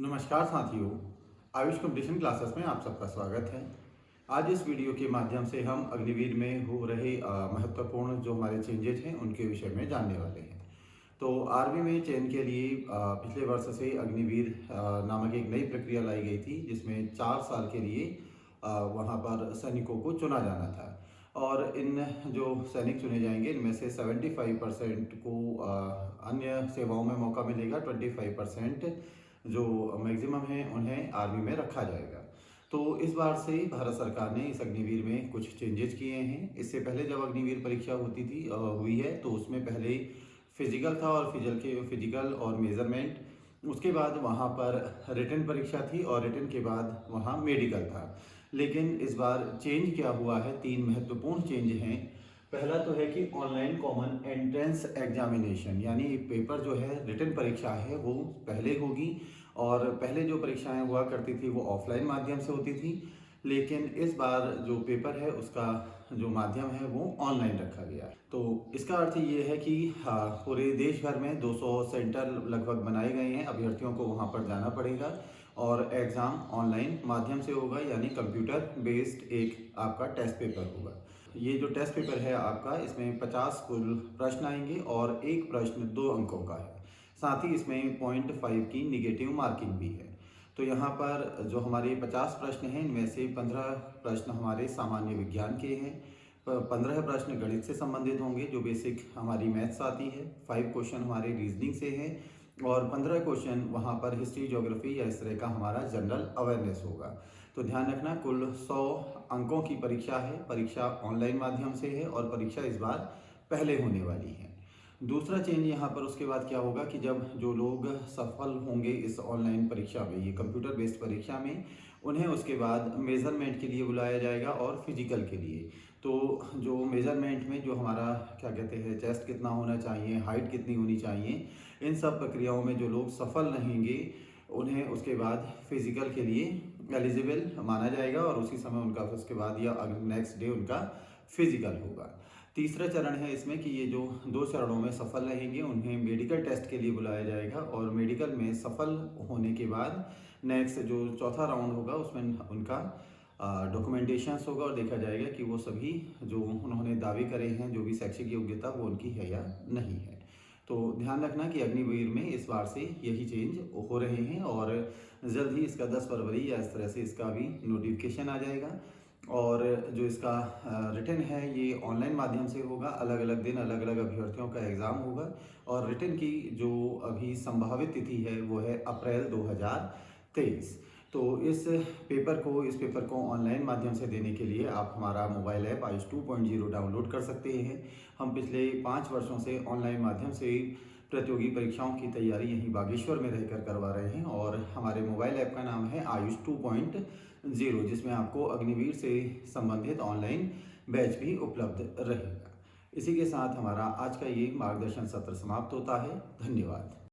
नमस्कार साथियों, Ayush competition classes में आप सबका स्वागत है। आज इस वीडियो के माध्यम से हम अग्निवीर में हो रहे महत्वपूर्ण जो हमारे चेंजेज हैं उनके विषय में जानने वाले हैं। तो आर्मी में चयन के लिए पिछले वर्ष से अग्निवीर नामक एक नई प्रक्रिया लाई गई थी, जिसमें 4 साल के लिए वहाँ पर सैनिकों को चुना जाना था। और इन जो सैनिक चुने जाएंगे इनमें से 75% को अन्य सेवाओं में मौका मिलेगा, 25% जो मैक्सिमम है उन्हें आर्मी में रखा जाएगा। तो इस बार से भारत सरकार ने इस अग्निवीर में कुछ चेंजेस किए हैं। इससे पहले जब अग्निवीर परीक्षा होती थी हुई है तो उसमें पहले फिजिकल था और फिजिकल और मेजरमेंट, उसके बाद वहाँ पर रिटन परीक्षा थी और रिटन के बाद वहाँ मेडिकल था। लेकिन इस बार चेंज क्या हुआ है, 3 महत्वपूर्ण चेंज हैं। पहला तो है कि ऑनलाइन कॉमन एंट्रेंस एग्जामिनेशन, यानी पेपर जो है रिटन परीक्षा है वो पहले होगी। और पहले जो परीक्षाएं हुआ करती थी वो ऑफलाइन माध्यम से होती थी, लेकिन इस बार जो पेपर है उसका जो माध्यम है वो ऑनलाइन रखा गया है। तो इसका अर्थ ये है कि पूरे देश भर में 200 सेंटर लगभग बनाए गए हैं। अभ्यर्थियों को वहाँ पर जाना पड़ेगा और एग्ज़ाम ऑनलाइन माध्यम से होगा, यानी कंप्यूटर बेस्ड एक आपका टेस्ट पेपर होगा। ये जो टेस्ट पेपर है आपका, इसमें 50 कुल प्रश्न आएंगे और एक प्रश्न 2 अंकों का है। साथ ही इसमें 0.5 की निगेटिव मार्किंग भी है। तो यहाँ पर जो हमारे 50 प्रश्न हैं इनमें से 15 प्रश्न हमारे सामान्य विज्ञान के हैं, 15 प्रश्न गणित से संबंधित होंगे जो बेसिक हमारी मैथ्स आती है, 5 क्वेश्चन हमारे रीजनिंग से हैं और 15 क्वेश्चन वहाँ पर हिस्ट्री, ज्योग्राफी या इस तरह का हमारा जनरल अवेयरनेस होगा। तो ध्यान रखना, कुल 100 अंकों की परीक्षा है। परीक्षा ऑनलाइन माध्यम से है और परीक्षा इस बार पहले होने वाली है। दूसरा चेंज यहाँ पर उसके बाद क्या होगा कि जब जो लोग सफल होंगे इस ऑनलाइन परीक्षा में, ये कंप्यूटर बेस्ड परीक्षा में, उन्हें उसके बाद मेज़रमेंट के लिए बुलाया जाएगा और फिजिकल के लिए। तो जो मेज़रमेंट में जो हमारा क्या कहते हैं, चेस्ट कितना होना चाहिए, हाइट कितनी होनी चाहिए, इन सब प्रक्रियाओं में जो लोग सफल रहेंगे उन्हें उसके बाद फिजिकल के लिए एलिजिबल माना जाएगा और उसी समय उनका उसके बाद या नेक्स्ट डे उनका फिजिकल होगा। तीसरा चरण है इसमें कि ये जो 2 चरणों में सफल रहेंगे उन्हें मेडिकल टेस्ट के लिए बुलाया जाएगा और मेडिकल में सफल होने के बाद नेक्स्ट जो चौथा राउंड होगा उसमें उनका डॉक्यूमेंटेशंस होगा और देखा जाएगा कि वो सभी जो उन्होंने दावे करे हैं, जो भी शैक्षिक योग्यता, वो उनकी है या नहीं है। तो ध्यान रखना कि अग्निवीर में इस बार से यही चेंज हो रहे हैं और जल्द ही इसका 10 फरवरी या इस तरह से इसका भी नोटिफिकेशन आ जाएगा। और जो इसका रिटन है ये ऑनलाइन माध्यम से होगा, अलग अलग दिन अलग अलग अभ्यर्थियों का एग्ज़ाम होगा और रिटन की जो अभी संभावित तिथि है वो है अप्रैल 2023। तो इस पेपर को ऑनलाइन माध्यम से देने के लिए आप हमारा मोबाइल ऐप आयुष 2.0 डाउनलोड कर सकते हैं। हम पिछले 5 वर्षों से ऑनलाइन माध्यम से प्रतियोगी परीक्षाओं की तैयारी यहीं बागेश्वर में रहकर करवा रहे हैं और हमारे मोबाइल ऐप का नाम है आयुष 2.0, जिसमें आपको अग्निवीर से संबंधित ऑनलाइन बैच भी उपलब्ध रहेगा। इसी के साथ हमारा आज का ये मार्गदर्शन सत्र समाप्त होता है। धन्यवाद।